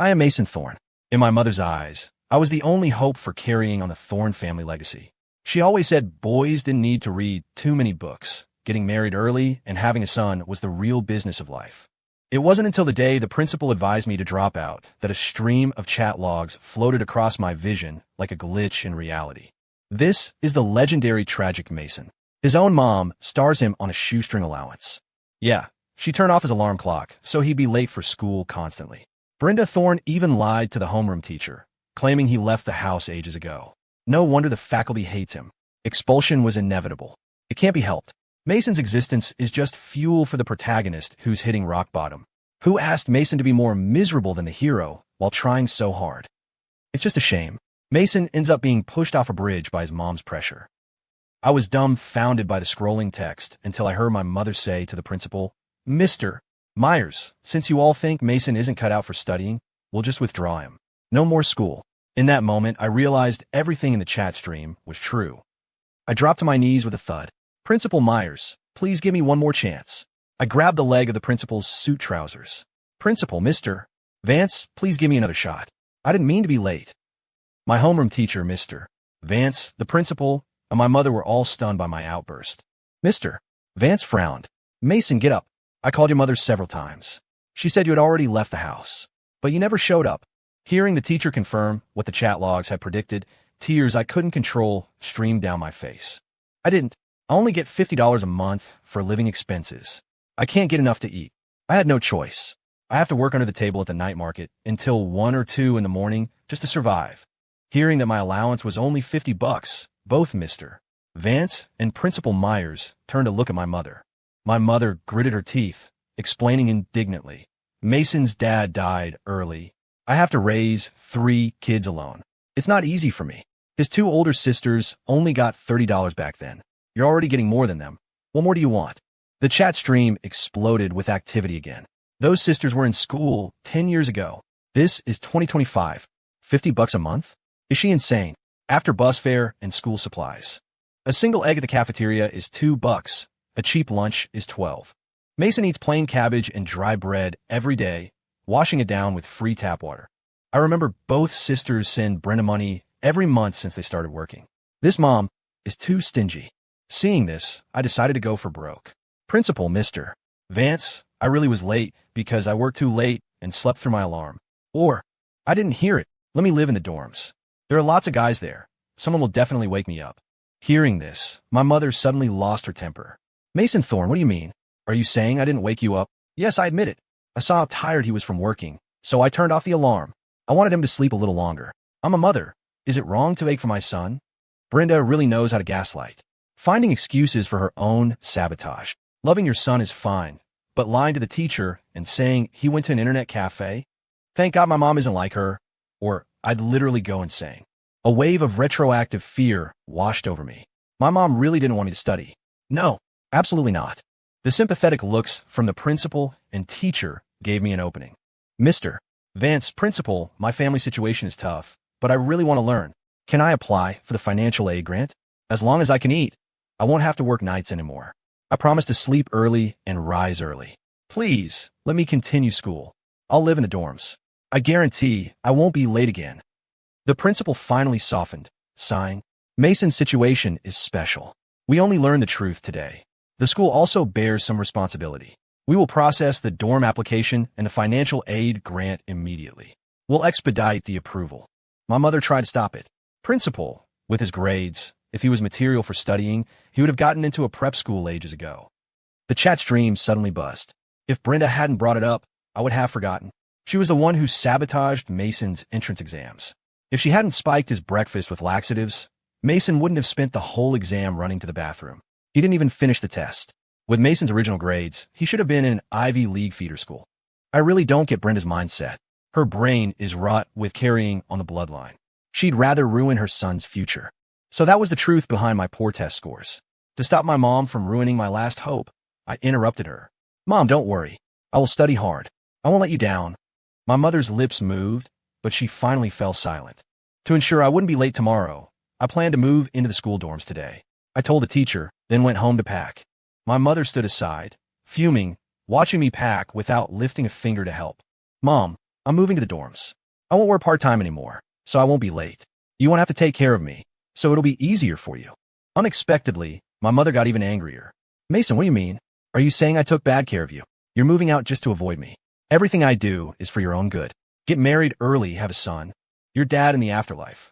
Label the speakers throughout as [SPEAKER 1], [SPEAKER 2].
[SPEAKER 1] I am Mason Thorne. In my mother's eyes, I was the only hope for carrying on the Thorne family legacy. She always said boys didn't need to read too many books. Getting married early and having a son was the real business of life. It wasn't until the day the principal advised me to drop out that a stream of chat logs floated across my vision like a glitch in reality. This is the legendary tragic Mason. His own mom stars him on a shoestring allowance. Yeah, she turned off his alarm clock so he'd be late for school constantly. Brenda Thorne even lied to the homeroom teacher, claiming he left the house ages ago. No wonder the faculty hates him. Expulsion was inevitable. It can't be helped. Mason's existence is just fuel for the protagonist who's hitting rock bottom. Who asked Mason to be more miserable than the hero while trying so hard? It's just a shame. Mason ends up being pushed off a bridge by his mom's pressure. I was dumbfounded by the scrolling text until I heard my mother say to the principal, "Mr. Myers, since you all think Mason isn't cut out for studying, we'll just withdraw him. No more school." In that moment, I realized everything in the chat stream was true. I dropped to my knees with a thud. "Principal Myers, please give me one more chance." I grabbed the leg of the principal's suit trousers. "Principal, Mr. Vance, please give me another shot. I didn't mean to be late." My homeroom teacher, Mr. Vance, the principal, and my mother were all stunned by my outburst. Mr. Vance frowned. "Mason, get up. I called your mother several times. She said you had already left the house, but you never showed up." Hearing the teacher confirm what the chat logs had predicted, tears I couldn't control streamed down my face. I only get $50 a month for living expenses. I can't get enough to eat. I had no choice. I have to work under the table at the night market until 1 or 2 in the morning just to survive. Hearing that my allowance was only $50, both Mr. Vance and Principal Myers turned to look at my mother. My mother gritted her teeth, explaining indignantly, "Mason's dad died early. I have to raise 3 kids alone. It's not easy for me. His 2 older sisters only got $30 back then. You're already getting more than them. What more do you want?" The chat stream exploded with activity again. Those sisters were in school 10 years ago. This is 2025. $50 a month? Is she insane? After bus fare and school supplies. A single egg at the cafeteria is $2. A cheap lunch is $12. Mason eats plain cabbage and dry bread every day, washing it down with free tap water. I remember both sisters send Brenda money every month since they started working. This mom is too stingy. Seeing this, I decided to go for broke. "Principal, Mr. Vance, I really was late because I worked too late and slept through my alarm. Or, I didn't hear it. Let me live in the dorms. There are lots of guys there. Someone will definitely wake me up." Hearing this, my mother suddenly lost her temper. "Mason Thorne, what do you mean? Are you saying I didn't wake you up?" "Yes, I admit it. I saw how tired he was from working, so I turned off the alarm. I wanted him to sleep a little longer. I'm a mother. Is it wrong to ache for my son?" Brenda really knows how to gaslight. Finding excuses for her own sabotage. Loving your son is fine, but lying to the teacher and saying he went to an internet cafe? Thank God my mom isn't like her, or I'd literally go insane. A wave of retroactive fear washed over me. My mom really didn't want me to study. No, absolutely not. The sympathetic looks from the principal and teacher gave me an opening. "Mr. Vance, principal, my family situation is tough, but I really want to learn. Can I apply for the financial aid grant? As long as I can eat, I won't have to work nights anymore. I promise to sleep early and rise early. Please, let me continue school. I'll live in the dorms. I guarantee I won't be late again." The principal finally softened, sighing. "Mason's situation is special. We only learned the truth today. The school also bears some responsibility. We will process the dorm application and the financial aid grant immediately. We'll expedite the approval." My mother tried to stop it. "Principal, with his grades, if he was material for studying, he would have gotten into a prep school ages ago." The chat stream suddenly buzzed. If Brenda hadn't brought it up, I would have forgotten. She was the one who sabotaged Mason's entrance exams. If she hadn't spiked his breakfast with laxatives, Mason wouldn't have spent the whole exam running to the bathroom. He didn't even finish the test. With Mason's original grades, he should have been in an Ivy League feeder school. I really don't get Brenda's mindset. Her brain is wrought with carrying on the bloodline. She'd rather ruin her son's future. So that was the truth behind my poor test scores. To stop my mom from ruining my last hope, I interrupted her. "Mom, don't worry. I will study hard. I won't let you down." My mother's lips moved, but she finally fell silent. To ensure I wouldn't be late tomorrow, I planned to move into the school dorms today. I told the teacher, then went home to pack. My mother stood aside, fuming, watching me pack without lifting a finger to help. "Mom, I'm moving to the dorms. I won't work part-time anymore, so I won't be late. You won't have to take care of me, so it'll be easier for you. Unexpectedly, my mother got even angrier. Mason, what do you mean? Are you saying I took bad care of you? You're moving out just to avoid me. Everything I do is for your own good. Get married early, have a son. Your dad in the afterlife.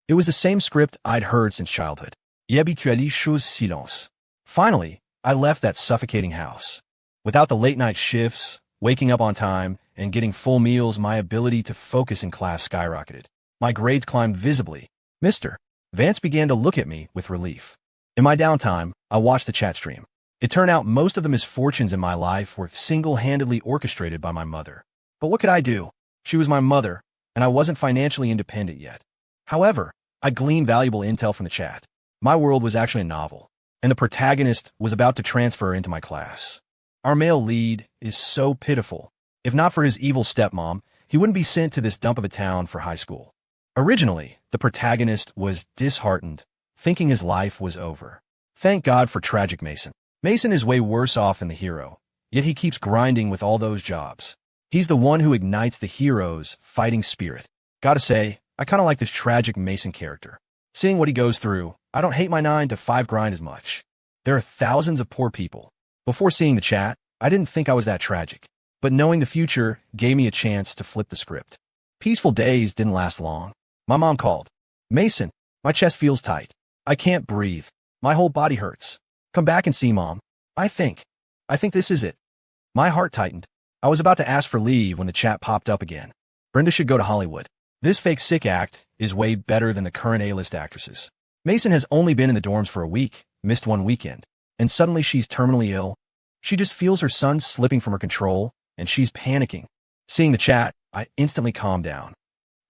[SPEAKER 1] It was the same script I'd heard since childhood. Y'habitually chose silence. Finally, I left that suffocating house. Without the late-night shifts, waking up on time, and getting full meals, my ability to focus in class skyrocketed. My grades climbed visibly. Mr. Vance began to look at me with relief. In my downtime, I watched the chat stream. It turned out most of the misfortunes in my life were single-handedly orchestrated by my mother. But what could I do? She was my mother, and I wasn't financially independent yet. However, I gleaned valuable intel from the chat. My world was actually a novel, and the protagonist was about to transfer into my class. Our male lead is so pitiful. If not for his evil stepmom, he wouldn't be sent to this dump of a town for high school. Originally, the protagonist was disheartened, thinking his life was over. Thank God for tragic Mason. Mason is way worse off than the hero, yet he keeps grinding with all those jobs. He's the one who ignites the hero's fighting spirit. Gotta say, I kinda like this tragic Mason character. Seeing what he goes through, I don't hate my 9-to-5 grind as much. There are thousands of poor people. Before seeing the chat, I didn't think I was that tragic, but knowing the future gave me a chance to flip the script. Peaceful days didn't last long. My mom called. Mason, my chest feels tight. I can't breathe. My whole body hurts. Come back and see Mom. I think this is it. My heart tightened. I was about to ask for leave when the chat popped up again. Brenda should go to Hollywood. This fake sick act is way better than the current A-list actresses. Mason has only been in the dorms for a week, missed one weekend, and suddenly she's terminally ill. She just feels her son slipping from her control, and she's panicking. Seeing the chat, I instantly calmed down.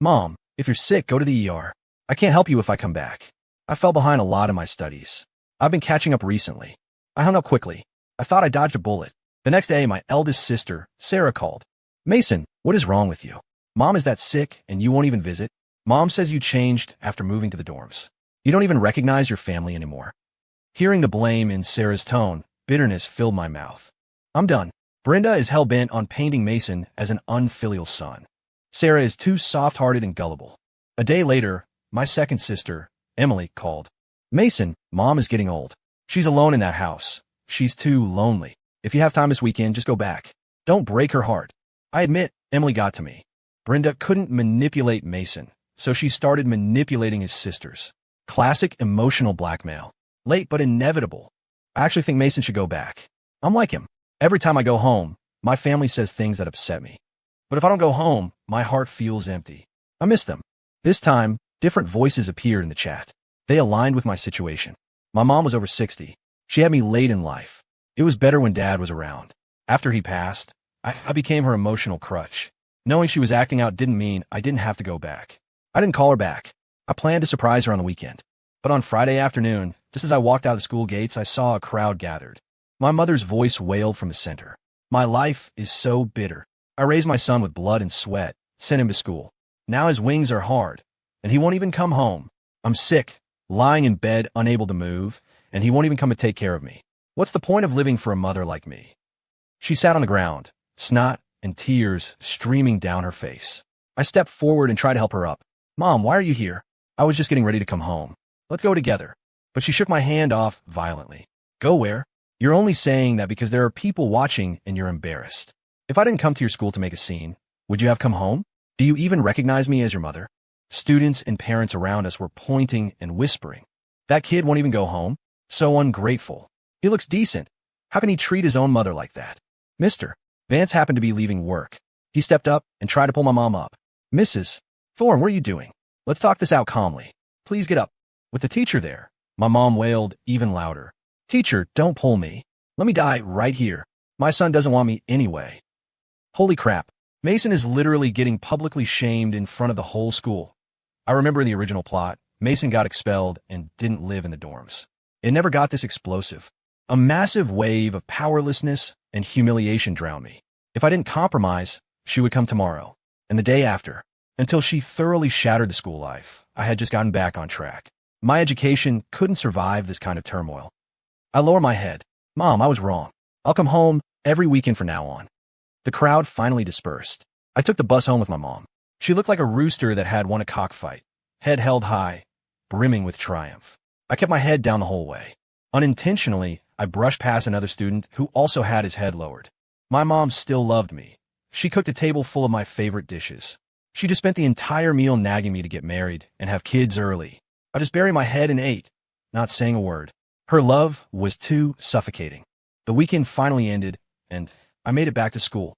[SPEAKER 1] Mom, if you're sick, go to the ER. I can't help you if I come back. I fell behind a lot in my studies. I've been catching up recently. I hung up quickly. I thought I dodged a bullet. The next day, my eldest sister, Sarah, called. Mason, what is wrong with you? Mom is that sick and you won't even visit? Mom says you changed after moving to the dorms. You don't even recognize your family anymore. Hearing the blame in Sarah's tone, bitterness filled my mouth. I'm done. Brenda is hell-bent on painting Mason as an unfilial son. Sarah is too soft-hearted and gullible. A day later, my second sister, Emily, called. Mason, Mom is getting old. She's alone in that house. She's too lonely. If you have time this weekend, just go back. Don't break her heart. I admit, Emily got to me. Brenda couldn't manipulate Mason, so she started manipulating his sisters. Classic emotional blackmail. Late but inevitable. I actually think Mason should go back. I'm like him. Every time I go home, my family says things that upset me. But if I don't go home, my heart feels empty. I miss them. This time, different voices appeared in the chat. They aligned with my situation. My mom was over 60. She had me late in life. It was better when Dad was around. After he passed, I became her emotional crutch. Knowing she was acting out didn't mean I didn't have to go back. I didn't call her back. I planned to surprise her on the weekend. But on Friday afternoon, just as I walked out the school gates, I saw a crowd gathered. My mother's voice wailed from the center. My life is so bitter. I raised my son with blood and sweat, sent him to school. Now his wings are hard, and he won't even come home. I'm sick, lying in bed, unable to move, and he won't even come to take care of me. What's the point of living for a mother like me? She sat on the ground, snot and tears streaming down her face. I stepped forward and tried to help her up. Mom, why are you here? I was just getting ready to come home. Let's go together. But she shook my hand off violently. Go where? You're only saying that because there are people watching and you're embarrassed. If I didn't come to your school to make a scene, would you have come home? Do you even recognize me as your mother? Students and parents around us were pointing and whispering. That kid won't even go home? So ungrateful. He looks decent. How can he treat his own mother like that? Mr. Vance happened to be leaving work. He stepped up and tried to pull my mom up. Mrs. Thorne, what are you doing? Let's talk this out calmly. Please get up. With the teacher there, my mom wailed even louder. Teacher, don't pull me. Let me die right here. My son doesn't want me anyway. Holy crap. Mason is literally getting publicly shamed in front of the whole school. I remember in the original plot, Mason got expelled and didn't live in the dorms. It never got this explosive. A massive wave of powerlessness and humiliation drowned me. If I didn't compromise, she would come tomorrow, and the day after, until she thoroughly shattered the school life I had just gotten back on track. My education couldn't survive this kind of turmoil. I lower my head. Mom, I was wrong. I'll come home every weekend from now on. The crowd finally dispersed. I took the bus home with my mom. She looked like a rooster that had won a cockfight, head held high, brimming with triumph. I kept my head down the whole way. Unintentionally, I brushed past another student who also had his head lowered. My mom still loved me. She cooked a table full of my favorite dishes. She just spent the entire meal nagging me to get married and have kids early. I just buried my head and ate, not saying a word. Her love was too suffocating. The weekend finally ended, and I made it back to school.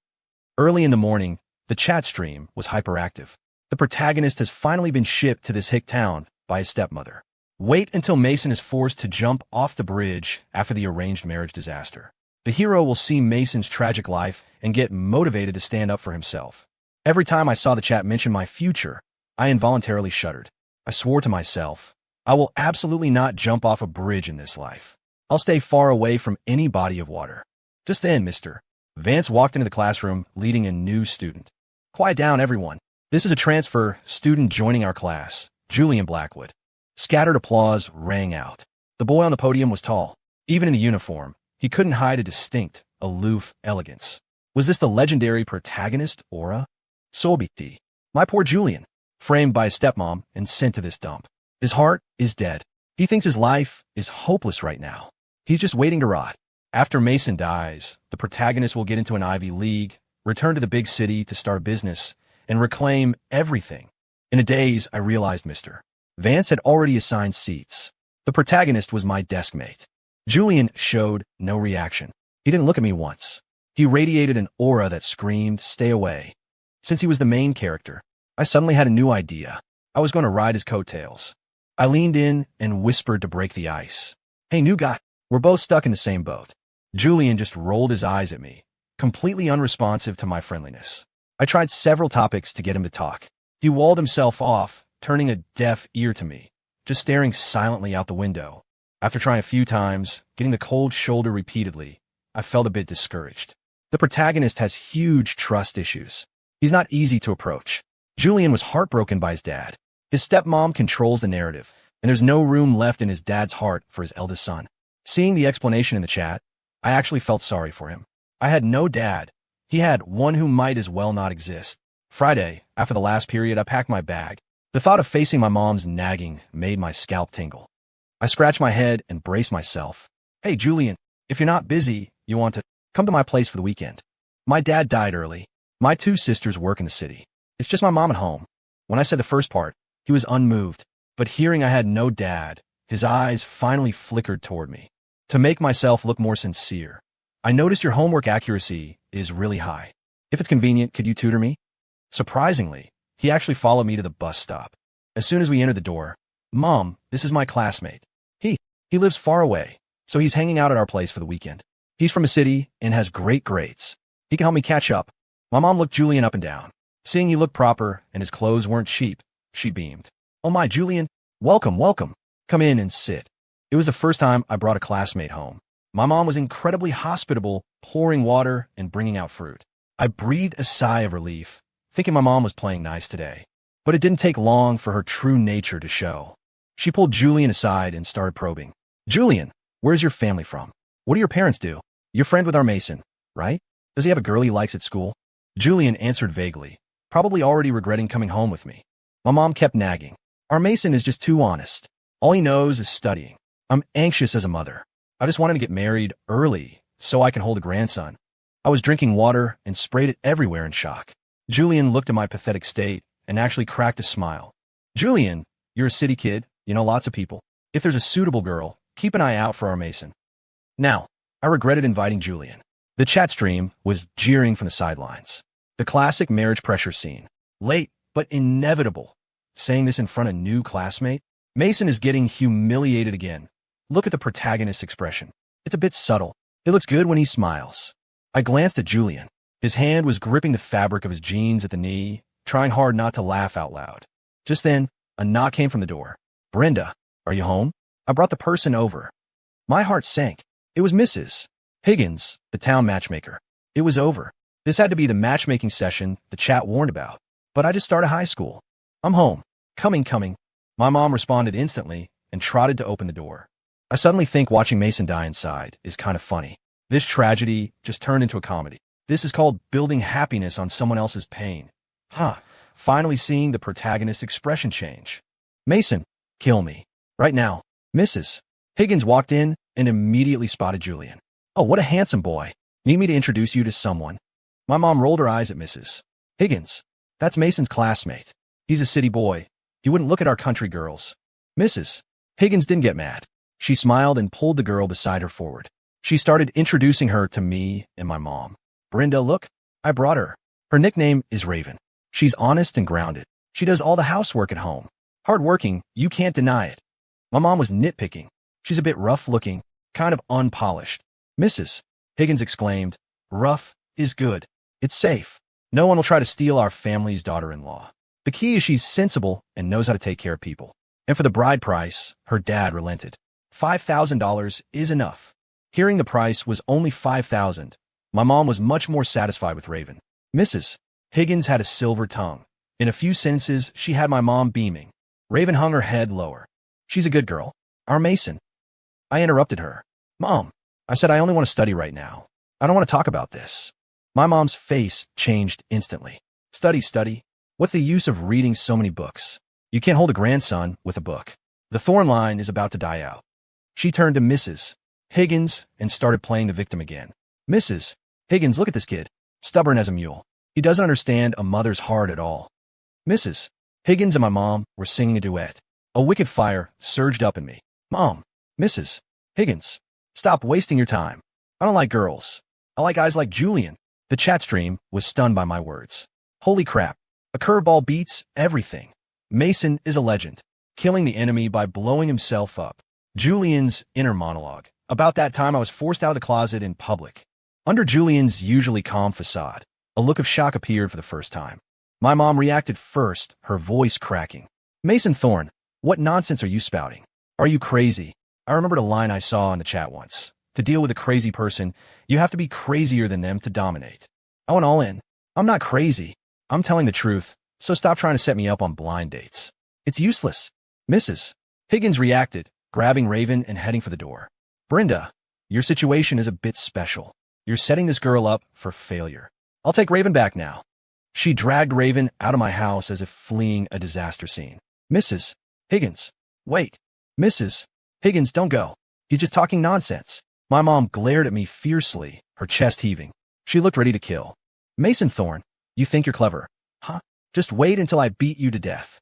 [SPEAKER 1] Early in the morning, the chat stream was hyperactive. The protagonist has finally been shipped to this hick town by his stepmother. Wait until Mason is forced to jump off the bridge after the arranged marriage disaster. The hero will see Mason's tragic life and get motivated to stand up for himself. Every time I saw the chat mention my future, I involuntarily shuddered. I swore to myself, I will absolutely not jump off a bridge in this life. I'll stay far away from any body of water. Just then, Mr. Vance walked into the classroom leading a new student. Quiet down, everyone. This is a transfer student joining our class, Julian Blackwood. Scattered applause rang out. The boy on the podium was tall. Even in the uniform, he couldn't hide a distinct, aloof elegance. Was this the legendary protagonist, Aura? Sobiti. My poor Julian, framed by his stepmom and sent to this dump. His heart is dead. He thinks his life is hopeless right now. He's just waiting to rot. After Mason dies, the protagonist will get into an Ivy League, return to the big city to start business, and reclaim everything. In a daze, I realized Mr. Vance had already assigned seats. The protagonist was my desk mate. Julian showed no reaction. He didn't look at me once. He radiated an aura that screamed, "Stay away." Since he was the main character, I suddenly had a new idea. I was going to ride his coattails. I leaned in and whispered to break the ice. "Hey, new guy, we're both stuck in the same boat." Julian just rolled his eyes at me, completely unresponsive to my friendliness. I tried several topics to get him to talk. He walled himself off, turning a deaf ear to me, just staring silently out the window. After trying a few times, getting the cold shoulder repeatedly, I felt a bit discouraged. The protagonist has huge trust issues. He's not easy to approach. Julian was heartbroken by his dad. His stepmom controls the narrative, and there's no room left in his dad's heart for his eldest son. Seeing the explanation in the chat, I actually felt sorry for him. I had no dad. He had one who might as well not exist. Friday, after the last period, I packed my bag. The thought of facing my mom's nagging made my scalp tingle. I scratched my head and braced myself. "Hey, Julian, if you're not busy, you want to come to my place for the weekend. My dad died early. My two sisters work in the city. It's just my mom at home." When I said the first part, he was unmoved, but hearing I had no dad, his eyes finally flickered toward me. To make myself look more sincere, "I noticed your homework accuracy is really high. If it's convenient, could you tutor me?" Surprisingly, he actually followed me to the bus stop. As soon as we entered the door, "Mom, this is my classmate. He lives far away, so he's hanging out at our place for the weekend. He's from a city and has great grades. He can help me catch up." My mom looked Julian up and down. Seeing he looked proper and his clothes weren't cheap, she beamed. "Oh my, Julian, welcome, welcome. Come in and sit." It was the first time I brought a classmate home. My mom was incredibly hospitable, pouring water and bringing out fruit. I breathed a sigh of relief, thinking my mom was playing nice today. But it didn't take long for her true nature to show. She pulled Julian aside and started probing. "Julian, where's your family from? What do your parents do? You're friend with our Mason, right? Does he have a girl he likes at school?" Julian answered vaguely, probably already regretting coming home with me. My mom kept nagging. "Our Mason is just too honest. All he knows is studying. I'm anxious as a mother. I just want him to get married early so I can hold a grandson." I was drinking water and sprayed it everywhere in shock. Julian looked at my pathetic state and actually cracked a smile. "Julian, you're a city kid. You know lots of people. If there's a suitable girl, keep an eye out for our Mason." Now, I regretted inviting Julian. The chat stream was jeering from the sidelines. The classic marriage pressure scene. Late, but inevitable. Saying this in front of new classmate? Mason is getting humiliated again. Look at the protagonist's expression. It's a bit subtle. It looks good when he smiles. I glanced at Julian. His hand was gripping the fabric of his jeans at the knee, trying hard not to laugh out loud. Just then, a knock came from the door. "Brenda, are you home? I brought the person over." My heart sank. It was Mrs. Higgins, the town matchmaker. It was over. This had to be the matchmaking session the chat warned about. But I just started high school. "I'm home. Coming. My mom responded instantly and trotted to open the door. I suddenly think watching Mason die inside is kind of funny. This tragedy just turned into a comedy. This is called building happiness on someone else's pain. Huh. Finally seeing the protagonist's expression change. Mason, kill me. Right now. Mrs. Higgins walked in and immediately spotted Julian. Oh, what a handsome boy. Need me to introduce you to someone? My mom rolled her eyes at Mrs. Higgins. That's Mason's classmate. He's a city boy. He wouldn't look at our country girls. Mrs. Higgins didn't get mad. She smiled and pulled the girl beside her forward. She started introducing her to me and my mom. Brenda, look, I brought her. Her nickname is Raven. She's honest and grounded. She does all the housework at home. Hardworking, you can't deny it. My mom was nitpicking. She's a bit rough-looking, kind of unpolished. Mrs. Higgins exclaimed, rough is good. It's safe. No one will try to steal our family's daughter-in-law. The key is she's sensible and knows how to take care of people. And for the bride price, her dad relented. $5,000 is enough. Hearing the price was only $5,000, my mom was much more satisfied with Raven. Mrs. Higgins had a silver tongue. In a few sentences, she had my mom beaming. Raven hung her head lower. She's a good girl. Our Mason. I interrupted her. Mom, I said I only want to study right now. I don't want to talk about this. My mom's face changed instantly. Study. What's the use of reading so many books? You can't hold a grandson with a book. The thorn line is about to die out. She turned to Mrs. Higgins and started playing the victim again. Mrs. Higgins, look at this kid. Stubborn as a mule. He doesn't understand a mother's heart at all. Mrs. Higgins and my mom were singing a duet. A wicked fire surged up in me. Mom, Mrs. Higgins, stop wasting your time. I don't like girls. I like guys like Julian. The chat stream was stunned by my words. Holy crap. A curveball beats everything. Mason is a legend, killing the enemy by blowing himself up. Julian's inner monologue. About that time I was forced out of the closet in public. Under Julian's usually calm facade, a look of shock appeared for the first time. My mom reacted first, her voice cracking. Mason Thorne, what nonsense are you spouting? Are you crazy? I remembered a line I saw in the chat once. To deal with a crazy person, you have to be crazier than them to dominate. I went all in. I'm not crazy. I'm telling the truth, so stop trying to set me up on blind dates. It's useless. Mrs. Higgins reacted, grabbing Raven and heading for the door. Brenda, your situation is a bit special. You're setting this girl up for failure. I'll take Raven back now. She dragged Raven out of my house as if fleeing a disaster scene. Mrs. Higgins, wait. Mrs. Higgins, don't go. He's just talking nonsense. My mom glared at me fiercely, her chest heaving. She looked ready to kill. Mason Thorne, you think you're clever, huh? Just wait until I beat you to death.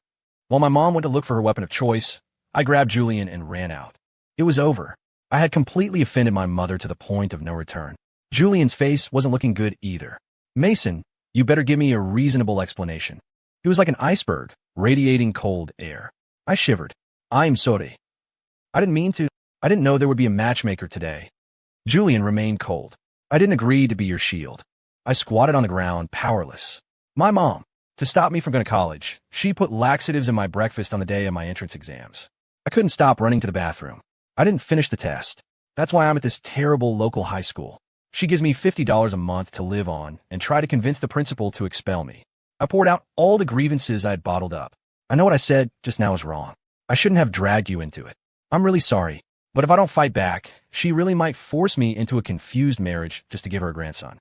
[SPEAKER 1] While my mom went to look for her weapon of choice, I grabbed Julian and ran out. It was over. I had completely offended my mother to the point of no return. Julian's face wasn't looking good either. Mason, you better give me a reasonable explanation. He was like an iceberg, radiating cold air. I shivered. I'm sorry. I didn't mean to. I didn't know there would be a matchmaker today. Julian remained cold. I didn't agree to be your shield. I squatted on the ground, powerless. My mom, to stop me from going to college, she put laxatives in my breakfast on the day of my entrance exams. I couldn't stop running to the bathroom. I didn't finish the test. That's why I'm at this terrible local high school. She gives me $50 a month to live on and try to convince the principal to expel me. I poured out all the grievances I had bottled up. I know what I said just now is wrong. I shouldn't have dragged you into it. I'm really sorry. But if I don't fight back, she really might force me into a confused marriage just to give her a grandson.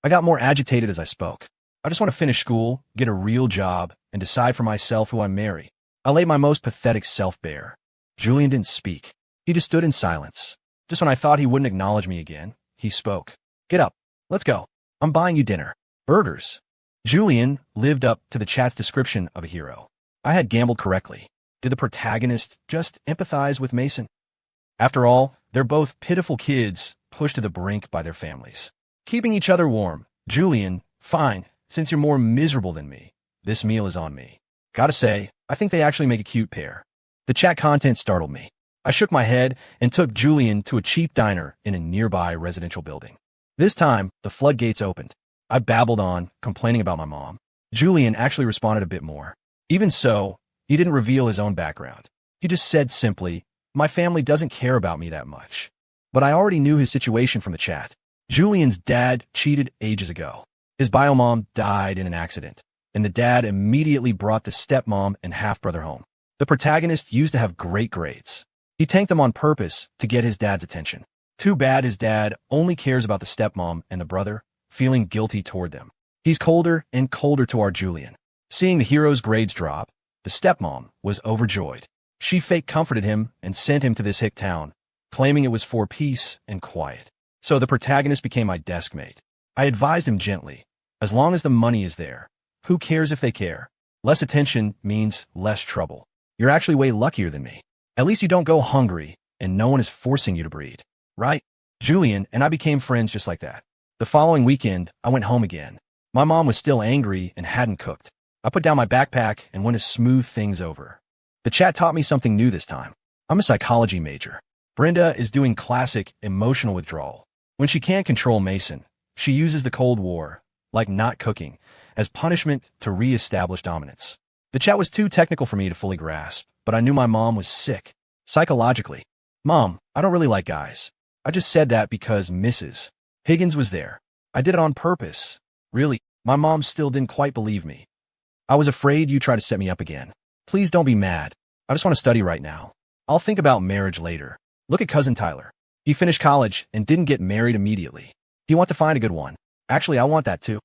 [SPEAKER 1] I got more agitated as I spoke. I just want to finish school, get a real job, and decide for myself who I marry. I laid my most pathetic self bare. Julian didn't speak. He just stood in silence. Just when I thought he wouldn't acknowledge me again, he spoke. Get up. Let's go. I'm buying you dinner. Burgers. Julian lived up to the chat's description of a hero. I had gambled correctly. Did the protagonist just empathize with Mason? After all, they're both pitiful kids pushed to the brink by their families. Keeping each other warm. Julian, fine, since you're more miserable than me. This meal is on me. Gotta say, I think they actually make a cute pair. The chat content startled me. I shook my head and took Julian to a cheap diner in a nearby residential building. This time, the floodgates opened. I babbled on, complaining about my mom. Julian actually responded a bit more. Even so, he didn't reveal his own background. He just said simply, my family doesn't care about me that much. But I already knew his situation from the chat. Julian's dad cheated ages ago. His biomom died in an accident, and the dad immediately brought the stepmom and half-brother home. The protagonist used to have great grades. He tanked them on purpose to get his dad's attention. Too bad his dad only cares about the stepmom and the brother. feeling guilty toward them. He's colder and colder to our Julian. Seeing the hero's grades drop, the stepmom was overjoyed. She fake comforted him and sent him to this hick town, claiming it was for peace and quiet. So the protagonist became my desk mate. I advised him gently, as long as the money is there, who cares if they care? Less attention means less trouble. You're actually way luckier than me. At least you don't go hungry, and no one is forcing you to breed. Right? Julian and I became friends just like that. The following weekend, I went home again. My mom was still angry and hadn't cooked. I put down my backpack and went to smooth things over. The chat taught me something new this time. I'm a psychology major. Brenda is doing classic emotional withdrawal. When she can't control Mason, she uses the Cold War, like not cooking, as punishment to re-establish dominance. The chat was too technical for me to fully grasp, but I knew my mom was sick. Psychologically. Mom, I don't really like guys. I just said that because Mrs. Higgins was there. I did it on purpose. Really, my mom still didn't quite believe me. I was afraid you'd try to set me up again. Please don't be mad. I just want to study right now. I'll think about marriage later. Look at cousin Tyler. He finished college and didn't get married immediately. He wants to find a good one. Actually, I want that too.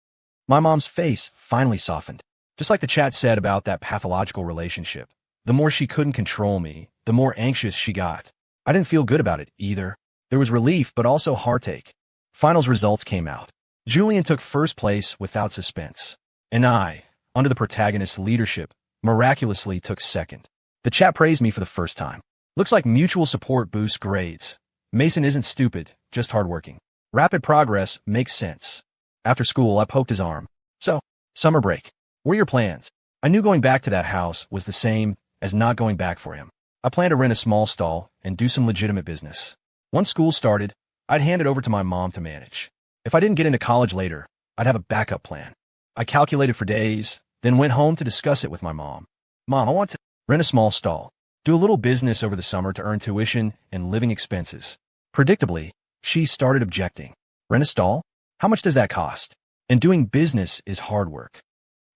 [SPEAKER 1] My mom's face finally softened. Just like the chat said about that pathological relationship. The more she couldn't control me, the more anxious she got. I didn't feel good about it either. There was relief, but also heartache. Finals results came out. Julian took first place without suspense. And I, under the protagonist's leadership, miraculously took second. The chat praised me for the first time. Looks like mutual support boosts grades. Mason isn't stupid, just hardworking. Rapid progress makes sense. After school, I poked his arm. So, summer break. What are your plans? I knew going back to that house was the same as not going back for him. I planned to rent a small stall and do some legitimate business. Once school started, I'd hand it over to my mom to manage. If I didn't get into college later, I'd have a backup plan. I calculated for days, then went home to discuss it with my mom. Mom, I want to rent a small stall, do a little business over the summer to earn tuition and living expenses. Predictably, she started objecting. Rent a stall? How much does that cost? And doing business is hard work.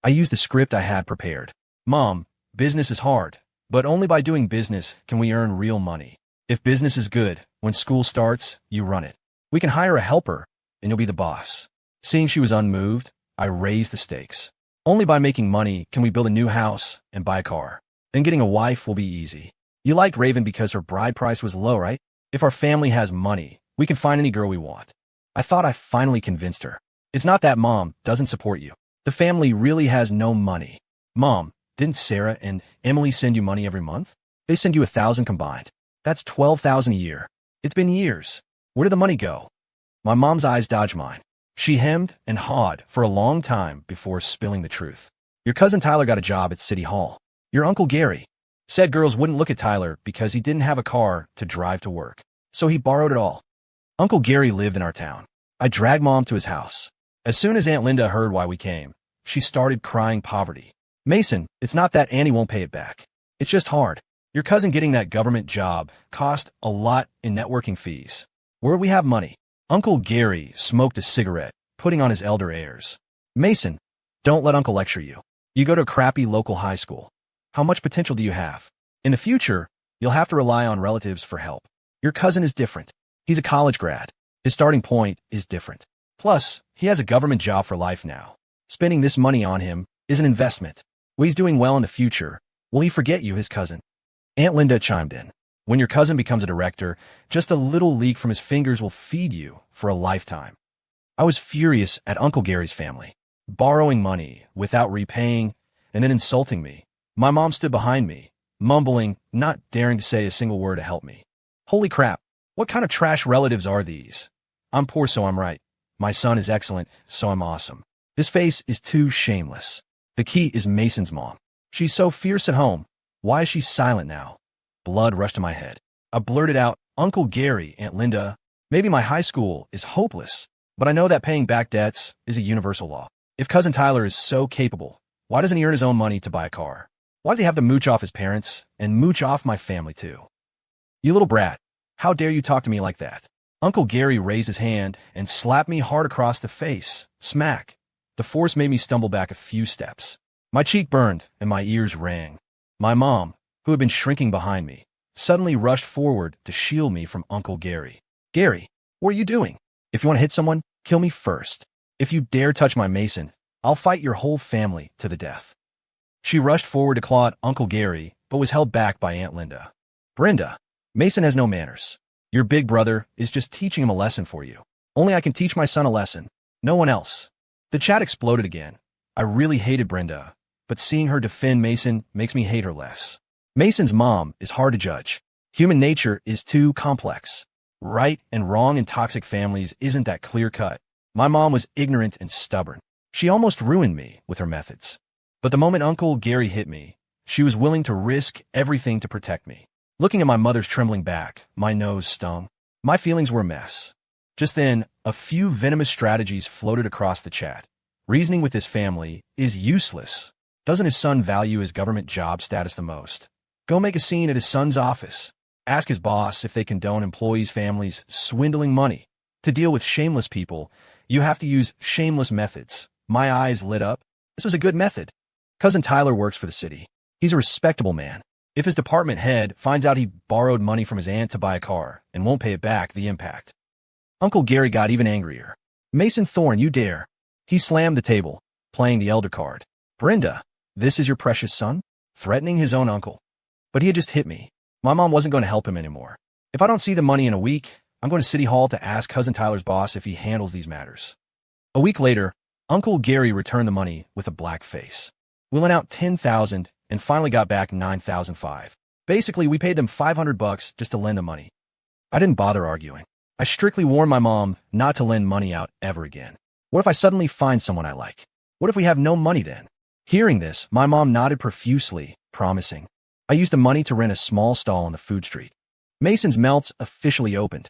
[SPEAKER 1] I used the script I had prepared. Mom, business is hard, but only by doing business can we earn real money. If business is good, when school starts, you run it. We can hire a helper, and you'll be the boss. Seeing she was unmoved, I raised the stakes. Only by making money can we build a new house and buy a car. Then getting a wife will be easy. You like Raven because her bride price was low, right? If our family has money, we can find any girl we want. I thought I finally convinced her. It's not that Mom doesn't support you. The family really has no money. Mom, didn't Sarah and Emily send you money every month? They send you 1,000 combined. That's 12,000 a year. It's been years. Where did the money go? My mom's eyes dodged mine. She hemmed and hawed for a long time before spilling the truth. Your cousin Tyler got a job at City Hall. Your Uncle Gary said girls wouldn't look at Tyler because he didn't have a car to drive to work. So he borrowed it all. Uncle Gary lived in our town. I dragged Mom to his house. As soon as Aunt Linda heard why we came, she started crying poverty. Mason, it's not that Annie won't pay it back. It's just hard. Your cousin getting that government job cost a lot in networking fees. Where we have money? Uncle Gary smoked a cigarette, putting on his elder airs. Mason, don't let Uncle lecture you. You go to a crappy local high school. How much potential do you have? In the future, you'll have to rely on relatives for help. Your cousin is different. He's a college grad. His starting point is different. Plus, he has a government job for life now. Spending this money on him is an investment. When he's doing well in the future, will he forget you, his cousin? Aunt Linda chimed in. When your cousin becomes a director, just a little leak from his fingers will feed you for a lifetime. I was furious at Uncle Gary's family. Borrowing money without repaying and then insulting me. My mom stood behind me, mumbling, not daring to say a single word to help me. Holy crap, what kind of trash relatives are these? I'm poor, so I'm right. My son is excellent, so I'm awesome. This face is too shameless. The key is Mason's mom. She's so fierce at home. Why is she silent now? Blood rushed to my head. I blurted out, Uncle Gary, Aunt Linda, maybe my high school is hopeless, but I know that paying back debts is a universal law. If cousin Tyler is so capable, why doesn't he earn his own money to buy a car? Why does he have to mooch off his parents and mooch off my family too? You little brat, how dare you talk to me like that? Uncle Gary raised his hand and slapped me hard across the face. Smack. The force made me stumble back a few steps. My cheek burned and my ears rang. My mom, who had been shrinking behind me, suddenly rushed forward to shield me from Uncle Gary. Gary, what are you doing? If you want to hit someone, kill me first. If you dare touch my Mason, I'll fight your whole family to the death. She rushed forward to claw at Uncle Gary, but was held back by Aunt Linda. Brenda, Mason has no manners. Your big brother is just teaching him a lesson for you. Only I can teach my son a lesson. No one else. The chat exploded again. I really hated Brenda, but seeing her defend Mason makes me hate her less. Mason's mom is hard to judge. Human nature is too complex. Right and wrong in toxic families isn't that clear-cut. My mom was ignorant and stubborn. She almost ruined me with her methods. But the moment Uncle Gary hit me, she was willing to risk everything to protect me. Looking at my mother's trembling back, my nose stung. My feelings were a mess. Just then, a few venomous strategies floated across the chat. Reasoning with his family is useless. Doesn't his son value his government job status the most? Go make a scene at his son's office. Ask his boss if they condone employees' families swindling money. To deal with shameless people, you have to use shameless methods. My eyes lit up. This was a good method. Cousin Tyler works for the city. He's a respectable man. If his department head finds out he borrowed money from his aunt to buy a car and won't pay it back, the impact. Uncle Gary got even angrier. Mason Thorne, you dare. He slammed the table, playing the elder card. Brenda, this is your precious son? Threatening his own uncle. But he had just hit me. My mom wasn't going to help him anymore. If I don't see the money in a week, I'm going to City Hall to ask Cousin Tyler's boss if he handles these matters. A week later, Uncle Gary returned the money with a black face. We lent out $10,000 and finally got back $9,500. Basically, we paid them $500 just to lend the money. I didn't bother arguing. I strictly warned my mom not to lend money out ever again. What if I suddenly find someone I like? What if we have no money then? Hearing this, my mom nodded profusely, promising. I used the money to rent a small stall on the food street. Mason's Melts officially opened.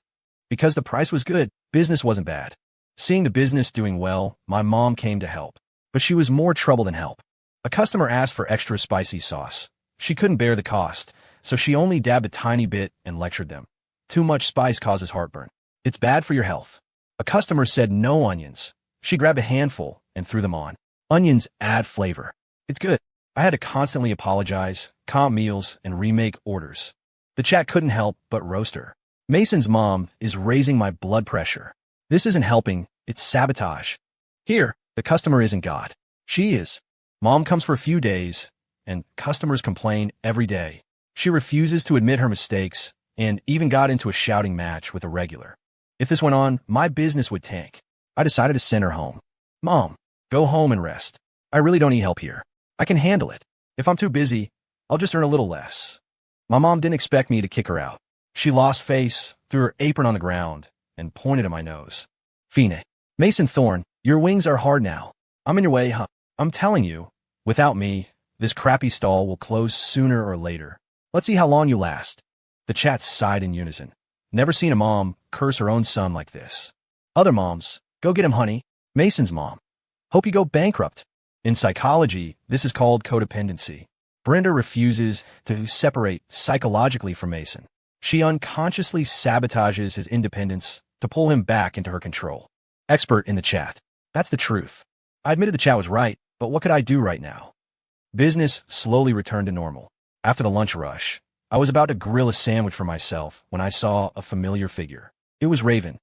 [SPEAKER 1] Because the price was good, business wasn't bad. Seeing the business doing well, my mom came to help. But she was more trouble than help. A customer asked for extra spicy sauce. She couldn't bear the cost, so she only dabbed a tiny bit and lectured them. Too much spice causes heartburn. It's bad for your health. A customer said no onions. She grabbed a handful and threw them on. Onions add flavor. It's good. I had to constantly apologize, comp meals, and remake orders. The chat couldn't help but roast her. Mason's mom is raising my blood pressure. This isn't helping, it's sabotage. Here, the customer isn't God. She is. Mom comes for a few days, and customers complain every day. She refuses to admit her mistakes, and even got into a shouting match with a regular. If this went on, my business would tank. I decided to send her home. Mom, go home and rest. I really don't need help here. I can handle it. If I'm too busy, I'll just earn a little less. My mom didn't expect me to kick her out. She lost face, threw her apron on the ground, and pointed at my nose. Fine. Mason Thorne, your wings are hard now. I'm in your way, huh? I'm telling you, without me, this crappy stall will close sooner or later. Let's see how long you last. The chat sighed in unison. Never seen a mom curse her own son like this. Other moms, go get him, honey. Mason's mom. Hope you go bankrupt. In psychology, this is called codependency. Brenda refuses to separate psychologically from Mason. She unconsciously sabotages his independence to pull him back into her control. Expert in the chat. That's the truth. I admitted the chat was right, but what could I do right now? Business slowly returned to normal. After the lunch rush, I was about to grill a sandwich for myself when I saw a familiar figure. It was Raven.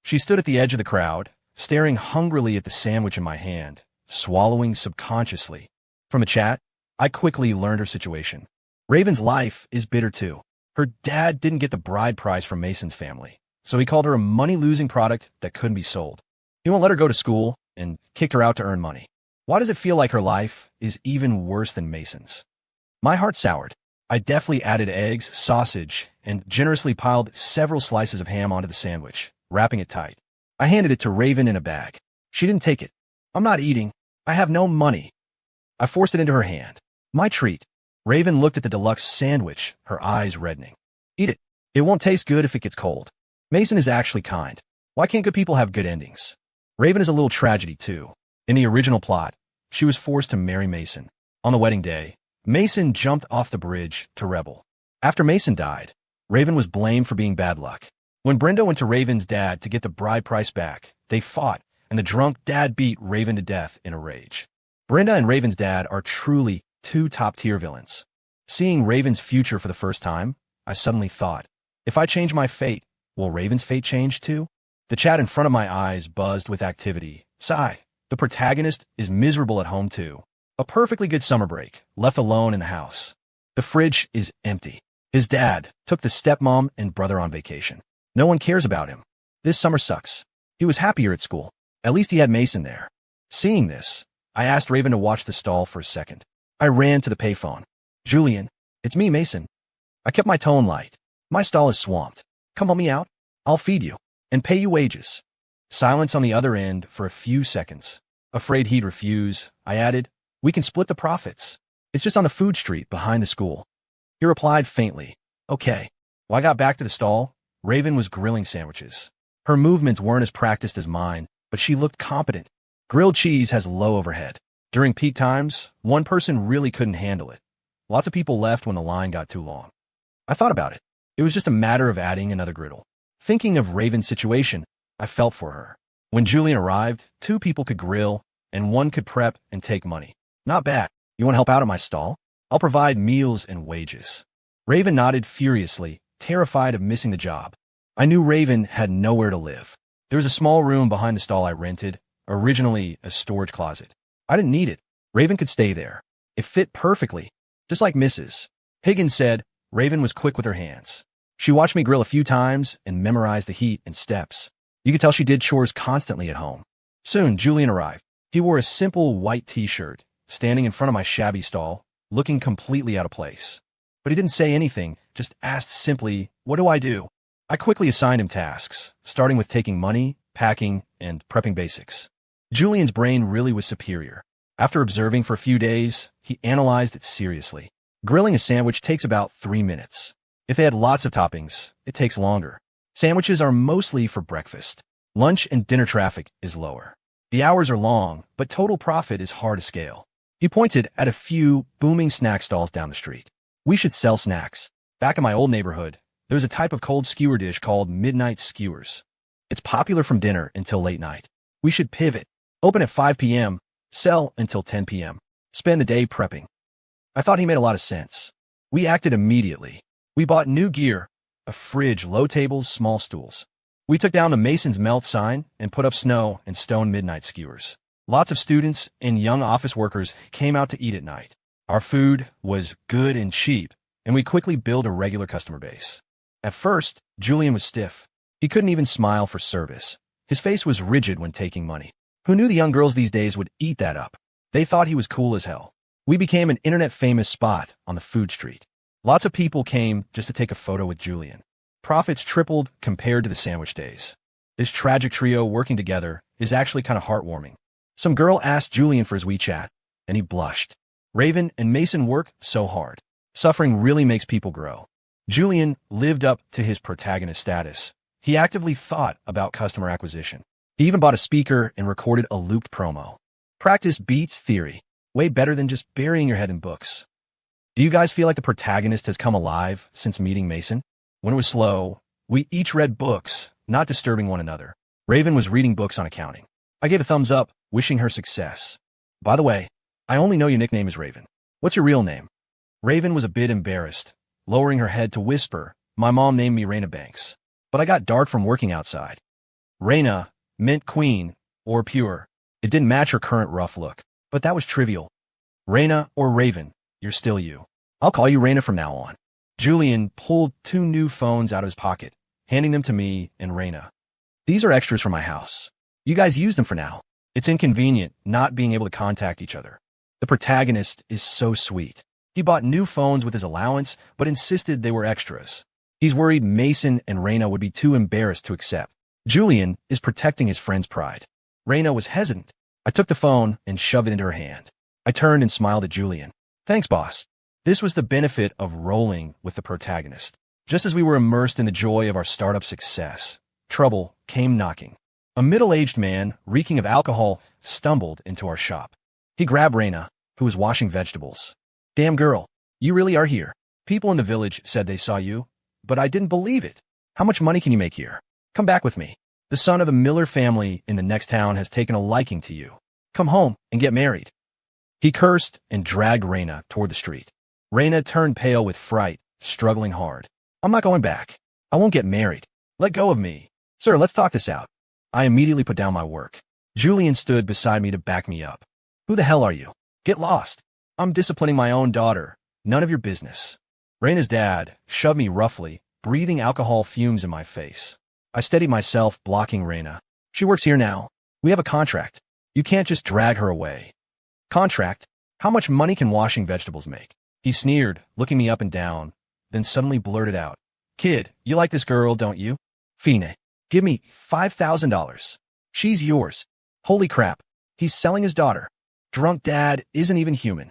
[SPEAKER 1] She stood at the edge of the crowd, staring hungrily at the sandwich in my hand, swallowing subconsciously. From a chat, I quickly learned her situation. Raven's life is bitter too. Her dad didn't get the bride price from Mason's family, so he called her a money-losing product that couldn't be sold. He won't let her go to school and kicked her out to earn money. Why does it feel like her life is even worse than Mason's? My heart soured. I deftly added eggs, sausage, and generously piled several slices of ham onto the sandwich, wrapping it tight. I handed it to Raven in a bag. She didn't take it. I'm not eating. I have no money. I forced it into her hand. My treat. Raven looked at the deluxe sandwich, her eyes reddening. Eat it. It won't taste good if it gets cold. Mason is actually kind. Why can't good people have good endings? Raven is a little tragedy, too. In the original plot, she was forced to marry Mason. On the wedding day, Mason jumped off the bridge to rebel. After Mason died, Raven was blamed for being bad luck. When Brenda went to Raven's dad to get the bride price back, they fought, and the drunk dad beat Raven to death in a rage. Brenda and Raven's dad are truly two top-tier villains. Seeing Raven's future for the first time, I suddenly thought, if I change my fate, will Raven's fate change too? The chat in front of my eyes buzzed with activity, Sigh. The protagonist is miserable at home too. A perfectly good summer break, left alone in the house. The fridge is empty. His dad took the stepmom and brother on vacation. No one cares about him. This summer sucks. He was happier at school. At least he had Mason there. Seeing this, I asked Raven to watch the stall for a second. I ran to the payphone. Julian, it's me, Mason. I kept my tone light. My stall is swamped. Come help me out. I'll feed you and pay you wages. Silence on the other end for a few seconds. Afraid he'd refuse, I added, we can split the profits. It's just on the food street behind the school. He replied faintly, okay. When I got back to the stall, Raven was grilling sandwiches. Her movements weren't as practiced as mine, but she looked competent. Grilled cheese has low overhead. During peak times, one person really couldn't handle it. Lots of people left when the line got too long. I thought about it. It was just a matter of adding another griddle. Thinking of Raven's situation, I felt for her. When Julian arrived, 2 people could grill, and 1 could prep and take money. Not bad. You want to help out at my stall? I'll provide meals and wages. Raven nodded furiously, terrified of missing the job. I knew Raven had nowhere to live. There was a small room behind the stall I rented, originally a storage closet. I didn't need it. Raven could stay there. It fit perfectly, just like Mrs. Higgins said. Raven was quick with her hands. She watched me grill a few times and memorized the heat and steps. You could tell she did chores constantly at home. Soon, Julian arrived. He wore a simple white t-shirt, standing in front of my shabby stall, looking completely out of place. But he didn't say anything, just asked simply, what do I do? I quickly assigned him tasks, starting with taking money, packing, and prepping basics. Julian's brain really was superior. After observing for a few days, he analyzed it seriously. Grilling a sandwich takes about 3 minutes. If they had lots of toppings, it takes longer. Sandwiches are mostly for breakfast. Lunch and dinner traffic is lower. The hours are long, but total profit is hard to scale. He pointed at a few booming snack stalls down the street. We should sell snacks. Back in my old neighborhood, there's a type of cold skewer dish called midnight skewers. It's popular from dinner until late night. We should pivot. Open at 5 p.m., sell until 10 p.m. Spend the day prepping. I thought he made a lot of sense. We acted immediately. We bought new gear, a fridge, low tables, small stools. We took down the Mason's Melt sign and put up snow and stone midnight skewers. Lots of students and young office workers came out to eat at night. Our food was good and cheap, and we quickly built a regular customer base. At first, Julian was stiff. He couldn't even smile for service. His face was rigid when taking money. Who knew the young girls these days would eat that up? They thought he was cool as hell. We became an internet-famous spot on the food street. Lots of people came just to take a photo with Julian. Profits tripled compared to the sandwich days. This tragic trio working together is actually kind of heartwarming. Some girl asked Julian for his WeChat, and he blushed. Raven and Mason work so hard. Suffering really makes people grow. Julian lived up to his protagonist status. He actively thought about customer acquisition. He even bought a speaker and recorded a looped promo. Practice beats theory. Way better than just burying your head in books. Do you guys feel like the protagonist has come alive since meeting Mason? When it was slow, we each read books, not disturbing one another. Raven was reading books on accounting. I gave a thumbs up, wishing her success. By the way, I only know your nickname is Raven. What's your real name? Raven was a bit embarrassed, lowering her head to whisper, my mom named me Raina Banks. But I got dark from working outside. Raina meant queen or pure. It didn't match her current rough look. But that was trivial. Raina or Raven, you're still you. I'll call you Raina from now on. Julian pulled 2 new phones out of his pocket, handing them to me and Raina. These are extras from my house. You guys use them for now. It's inconvenient not being able to contact each other. The protagonist is so sweet. He bought new phones with his allowance, but insisted they were extras. He's worried Mason and Raina would be too embarrassed to accept. Julian is protecting his friend's pride. Raina was hesitant. I took the phone and shoved it into her hand. I turned and smiled at Julian. Thanks, boss. This was the benefit of rolling with the protagonist. Just as we were immersed in the joy of our startup success, trouble came knocking. A middle-aged man, reeking of alcohol, stumbled into our shop. He grabbed Raina, who was washing vegetables. Damn girl, you really are here. People in the village said they saw you, but I didn't believe it. How much money can you make here? Come back with me. The son of the Miller family in the next town has taken a liking to you. Come home and get married. He cursed and dragged Raina toward the street. Raina turned pale with fright, struggling hard. I'm not going back. I won't get married. Let go of me. Sir, let's talk this out. I immediately put down my work. Julian stood beside me to back me up. Who the hell are you? Get lost. I'm disciplining my own daughter. None of your business. Raina's dad shoved me roughly, breathing alcohol fumes in my face. I steadied myself, blocking Raina. She works here now. We have a contract. You can't just drag her away. Contract? How much money can washing vegetables make? He sneered, looking me up and down, then suddenly blurted out. Kid, you like this girl, don't you? Fine. Give me $5,000. She's yours. Holy crap. He's selling his daughter. Drunk dad isn't even human.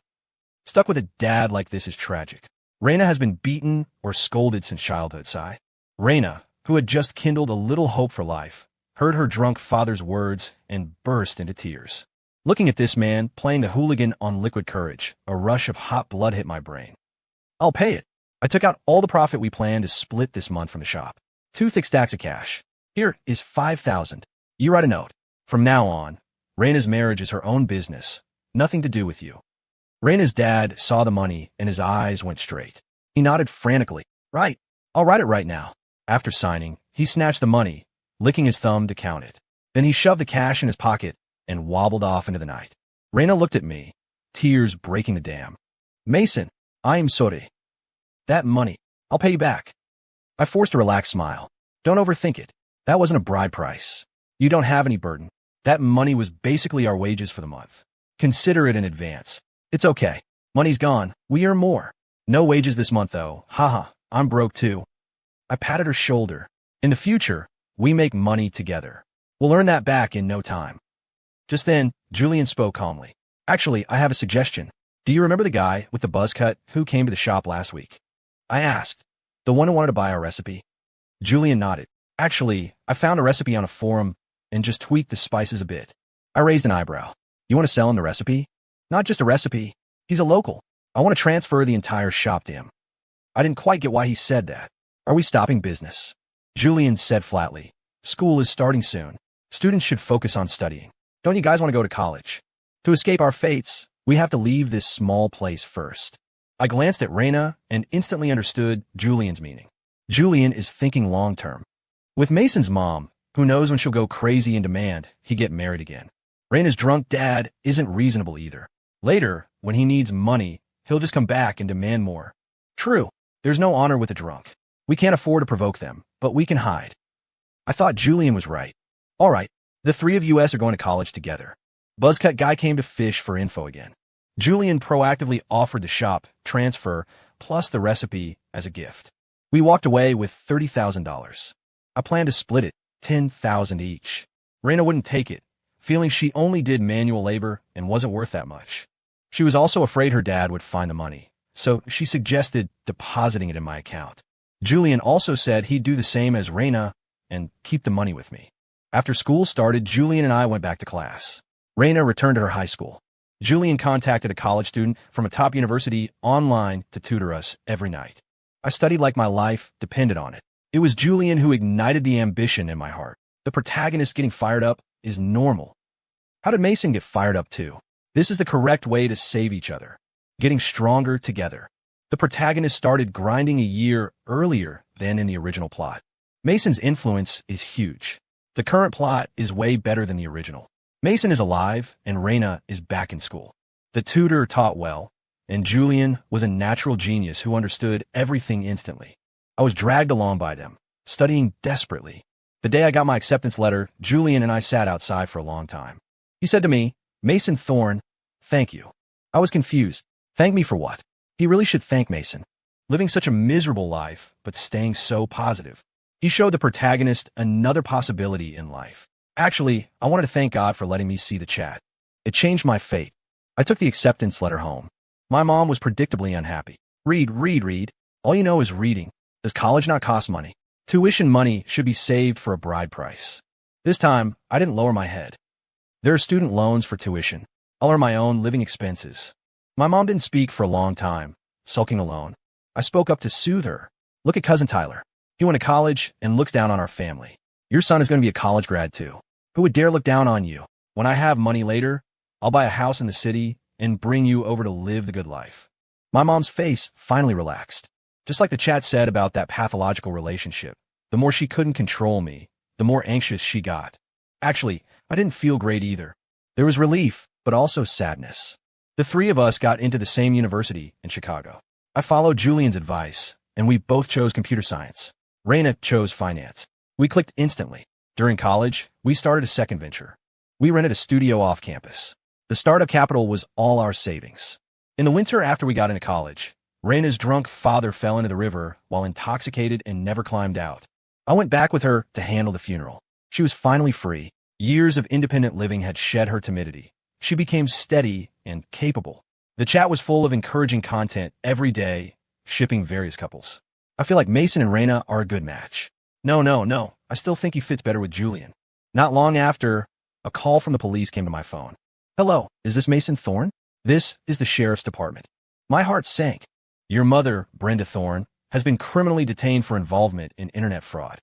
[SPEAKER 1] Stuck with a dad like this is tragic. Raina has been beaten or scolded since childhood, sigh. Raina, who had just kindled a little hope for life, heard her drunk father's words and burst into tears. Looking at this man playing the hooligan on liquid courage, a rush of hot blood hit my brain. I'll pay it. I took out all the profit we planned to split this month from the shop. 2 thick stacks of cash. Here is $5,000. You write a note. From now on, Raina's marriage is her own business. Nothing to do with you. Raina's dad saw the money and his eyes went straight. He nodded frantically. Right. I'll write it right now. After signing, he snatched the money, licking his thumb to count it. Then he shoved the cash in his pocket and wobbled off into the night. Raina looked at me, tears breaking the dam. Mason, I am sorry. That money, I'll pay you back. I forced a relaxed smile. Don't overthink it. That wasn't a bride price. You don't have any burden. That money was basically our wages for the month. Consider it in advance. It's okay. Money's gone. We earn more. No wages this month, though. Haha, I'm broke too. I patted her shoulder. In the future, we make money together. We'll earn that back in no time. Just then, Julian spoke calmly. Actually, I have a suggestion. Do you remember the guy with the buzz cut who came to the shop last week? I asked. The one who wanted to buy our recipe? Julian nodded. Actually, I found a recipe on a forum and just tweaked the spices a bit. I raised an eyebrow. You want to sell him the recipe? Not just a recipe. He's a local. I want to transfer the entire shop to him. I didn't quite get why he said that. Are we stopping business? Julian said flatly. School is starting soon. Students should focus on studying. Don't you guys want to go to college? To escape our fates, we have to leave this small place first. I glanced at Raina and instantly understood Julian's meaning. Julian is thinking long-term. With Mason's mom, who knows when she'll go crazy in demand, he get married again. Raina's drunk dad isn't reasonable either. Later, when he needs money, he'll just come back and demand more. True, there's no honor with a drunk. We can't afford to provoke them, but we can hide. I thought Julian was right. All right, the 3 of us are going to college together. Buzzcut guy came to fish for info again. Julian proactively offered the shop transfer plus the recipe as a gift. We walked away with $30,000. I planned to split it, $10,000 each. Raina wouldn't take it, feeling she only did manual labor and wasn't worth that much. She was also afraid her dad would find the money, so she suggested depositing it in my account. Julian also said he'd do the same as Raina and keep the money with me. After school started, Julian and I went back to class. Raina returned to her high school. Julian contacted a college student from a top university online to tutor us every night. I studied like my life depended on it. It was Julian who ignited the ambition in my heart. The protagonist getting fired up is normal. How did Mason get fired up too? This is the correct way to save each other. Getting stronger together. The protagonist started grinding a year earlier than in the original plot. Mason's influence is huge. The current plot is way better than the original. Mason is alive and Raina is back in school. The tutor taught well, and Julian was a natural genius who understood everything instantly. I was dragged along by them, studying desperately. The day I got my acceptance letter, Julian and I sat outside for a long time. He said to me, Mason Thorne, thank you. I was confused. Thank me for what? He really should thank Mason. Living such a miserable life, but staying so positive. He showed the protagonist another possibility in life. Actually, I wanted to thank God for letting me see the chat. It changed my fate. I took the acceptance letter home. My mom was predictably unhappy. Read. All you know is reading. Does college not cost money? Tuition money should be saved for a bride price. This time, I didn't lower my head. There are student loans for tuition. I'll earn my own living expenses. My mom didn't speak for a long time, sulking alone. I spoke up to soothe her. Look at cousin Tyler. He went to college and looks down on our family. Your son is going to be a college grad too. Who would dare look down on you? When I have money later, I'll buy a house in the city and bring you over to live the good life. My mom's face finally relaxed. Just like the chat said about that pathological relationship, the more she couldn't control me, the more anxious she got. Actually, I didn't feel great either. There was relief, but also sadness. The three of us got into the same university in Chicago. I followed Julian's advice, and we both chose computer science. Raina chose finance. We clicked instantly. During college, we started a second venture. We rented a studio off campus. The startup capital was all our savings. In the winter after we got into college, Raina's drunk father fell into the river while intoxicated and never climbed out. I went back with her to handle the funeral. She was finally free. Years of independent living had shed her timidity. She became steady and capable. The chat was full of encouraging content every day, shipping various couples. I feel like Mason and Raina are a good match. No. I still think he fits better with Julian. Not long after, a call from the police came to my phone. Hello, is this Mason Thorne? This is the sheriff's department. My heart sank. Your mother, Brenda Thorne, has been criminally detained for involvement in internet fraud.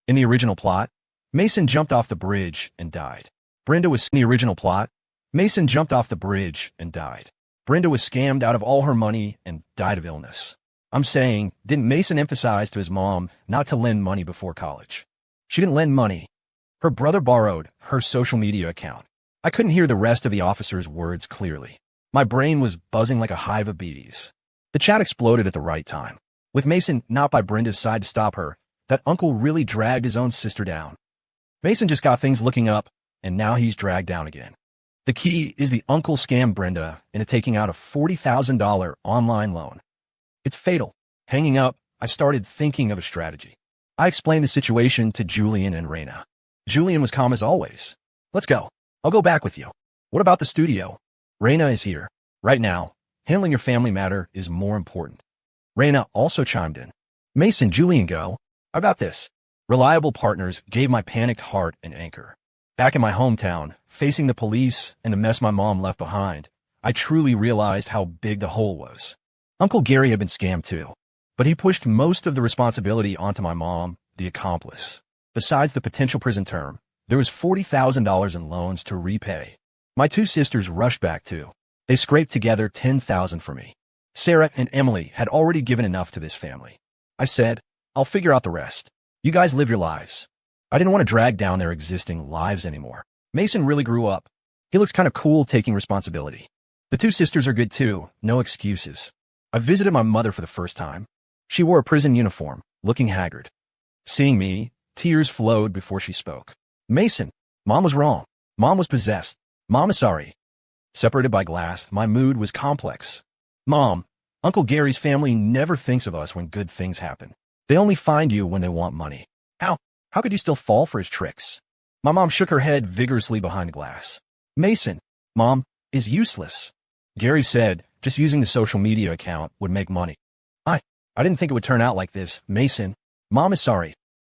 [SPEAKER 1] In the original plot, Mason jumped off the bridge and died. Brenda was in the original plot. Mason jumped off the bridge and died. Brenda was scammed out of all her money and died of illness. I'm saying, didn't Mason emphasize to his mom not to lend money before college? She didn't lend money. Her brother borrowed her social media account. I couldn't hear the rest of the officer's words clearly. My brain was buzzing like a hive of bees. The chat exploded at the right time. With Mason not by Brenda's side to stop her, that uncle really dragged his own sister down. Mason just got things looking up, and now he's dragged down again. The key is the uncle scammed Brenda into taking out a $40,000 online loan. It's fatal. Hanging up, I started thinking of a strategy. I explained the situation to Julian and Raina. Julian was calm as always. Let's go. I'll go back with you. What about the studio? Raina is here. Right now, handling your family matter is more important. Raina also chimed in. Mason, Julian, go. I got this. Reliable partners gave my panicked heart an anchor. Back in my hometown, facing the police and the mess my mom left behind, I truly realized how big the hole was. Uncle Gary had been scammed too, but he pushed most of the responsibility onto my mom, the accomplice. Besides the potential prison term, there was $40,000 in loans to repay. My two sisters rushed back too. They scraped together $10,000 for me. Sarah and Emily had already given enough to this family. I said, I'll figure out the rest. You guys live your lives. I didn't want to drag down their existing lives anymore. Mason really grew up. He looks kind of cool taking responsibility. The two sisters are good too, no excuses. I visited my mother for the first time. She wore a prison uniform, looking haggard. Seeing me, tears flowed before she spoke. Mason, Mom was wrong. Mom was possessed. Mom is sorry. Separated by glass, my mood was complex. Mom, Uncle Gary's family never thinks of us when good things happen. They only find you when they want money. How could you still fall for his tricks? My mom shook her head vigorously behind the glass. Mason, Mom, is useless. Gary said just using the social media account would make money. I didn't think it would turn out like this. Mason, Mom is sorry.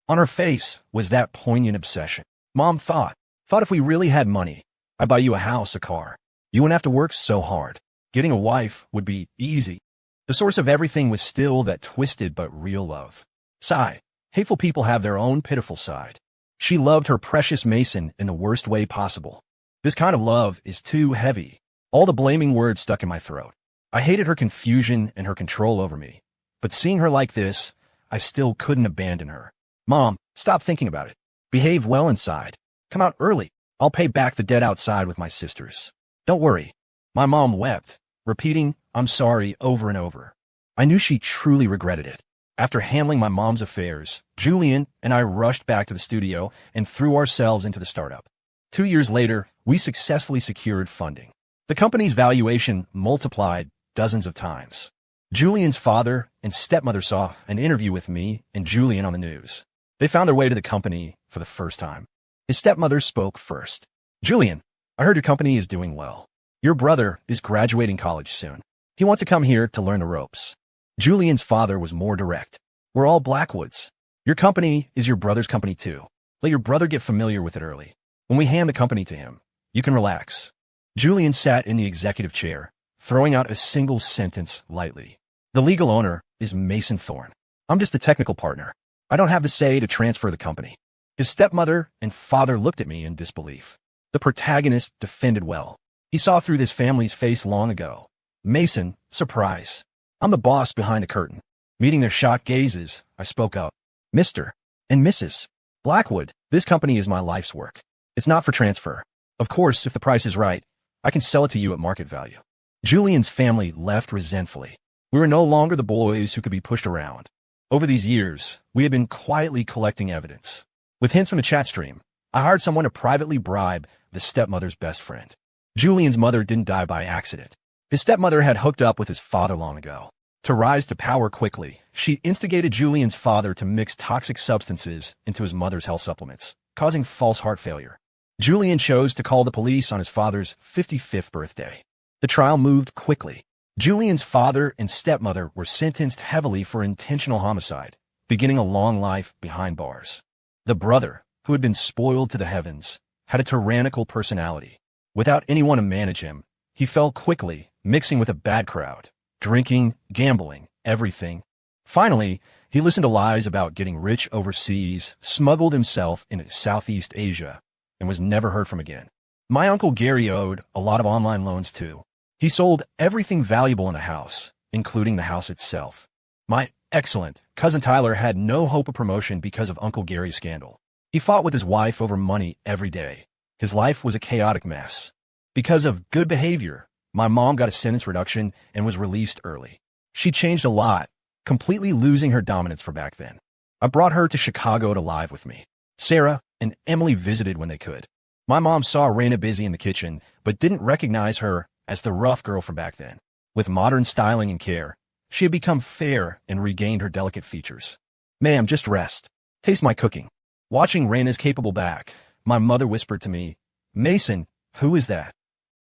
[SPEAKER 1] On her face was that poignant obsession. Mom thought if we really had money, I'd buy you a house, a car. You wouldn't have to work so hard. Getting a wife would be easy. The source of everything was still that twisted but real love. Sigh. Hateful people have their own pitiful side. She loved her precious Mason in the worst way possible. This kind of love is too heavy. All the blaming words stuck in my throat. I hated her confusion and her control over me. But seeing her like this, I still couldn't abandon her. Mom, stop thinking about it. Behave well inside. Come out early. I'll pay back the debt outside with my sisters. Don't worry. My mom wept, repeating, I'm sorry over and over. I knew she truly regretted it. After handling my mom's affairs, Julian and I rushed back to the studio and threw ourselves into the startup. 2 years later, we successfully secured funding. The company's valuation multiplied dozens of times. Julian's father and stepmother saw an interview with me and Julian on the news. They found their way to the company for the first time. His stepmother spoke first. Julian, I heard your company is doing well. Your brother is graduating college soon. He wants to come here to learn the ropes. Julian's father was more direct. We're all Blackwoods. Your company is your brother's company too. Let your brother get familiar with it early. When we hand the company to him, you can relax. Julian sat in the executive chair, throwing out a single sentence lightly. The legal owner is Mason Thorne. I'm just the technical partner. I don't have the say to transfer the company. His stepmother and father looked at me in disbelief. The protagonist defended well. He saw through this family's face long ago. Mason, surprise. I'm the boss behind the curtain. Meeting their shocked gazes, I spoke up. Mr. and Mrs. Blackwood, this company is my life's work. It's not for transfer. Of course, if the price is right, I can sell it to you at market value. Julian's family left resentfully. We were no longer the boys who could be pushed around. Over these years, we had been quietly collecting evidence. With hints from the chat stream, I hired someone to privately bribe the stepmother's best friend. Julian's mother didn't die by accident. His stepmother had hooked up with his father long ago. To rise to power quickly, she instigated Julian's father to mix toxic substances into his mother's health supplements, causing false heart failure. Julian chose to call the police on his father's 55th birthday. The trial moved quickly. Julian's father and stepmother were sentenced heavily for intentional homicide, beginning a long life behind bars. The brother, who had been spoiled to the heavens, had a tyrannical personality. Without anyone to manage him, he fell quickly, mixing with a bad crowd, drinking, gambling, everything. Finally, he listened to lies about getting rich overseas, smuggled himself into Southeast Asia, and was never heard from again. My Uncle Gary owed a lot of online loans too. He sold everything valuable in the house, including the house itself. My excellent cousin Tyler had no hope of promotion because of Uncle Gary's scandal. He fought with his wife over money every day. His life was a chaotic mess. Because of good behavior, my mom got a sentence reduction and was released early. She changed a lot, completely losing her dominance for back then. I brought her to Chicago to live with me. Sarah and Emily visited when they could. My mom saw Raina busy in the kitchen, but didn't recognize her as the rough girl from back then. With modern styling and care, she had become fair and regained her delicate features. Ma'am, just rest. Taste my cooking. Watching Raina's capable back, my mother whispered to me, Mason, who is that?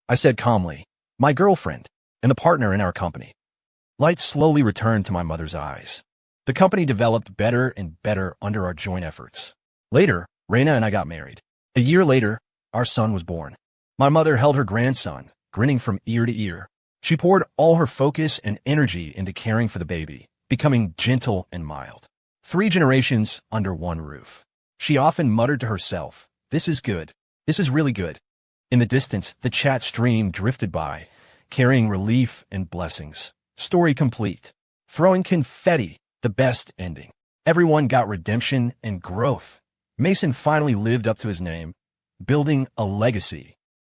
[SPEAKER 1] I said calmly, my girlfriend, and the partner in our company. Light slowly returned to my mother's eyes. The company developed better and better under our joint efforts. Later, Raina and I got married. A year later, our son was born. My mother held her grandson, grinning from ear to ear. She poured all her focus and energy into caring for the baby, becoming gentle and mild. 3 generations under one roof. She often muttered to herself, this is good. This is really good. In the distance, the chat stream drifted by, carrying relief and blessings. Story complete. Throwing confetti, the best ending. Everyone got redemption and growth. Mason finally lived up to his name, building a legacy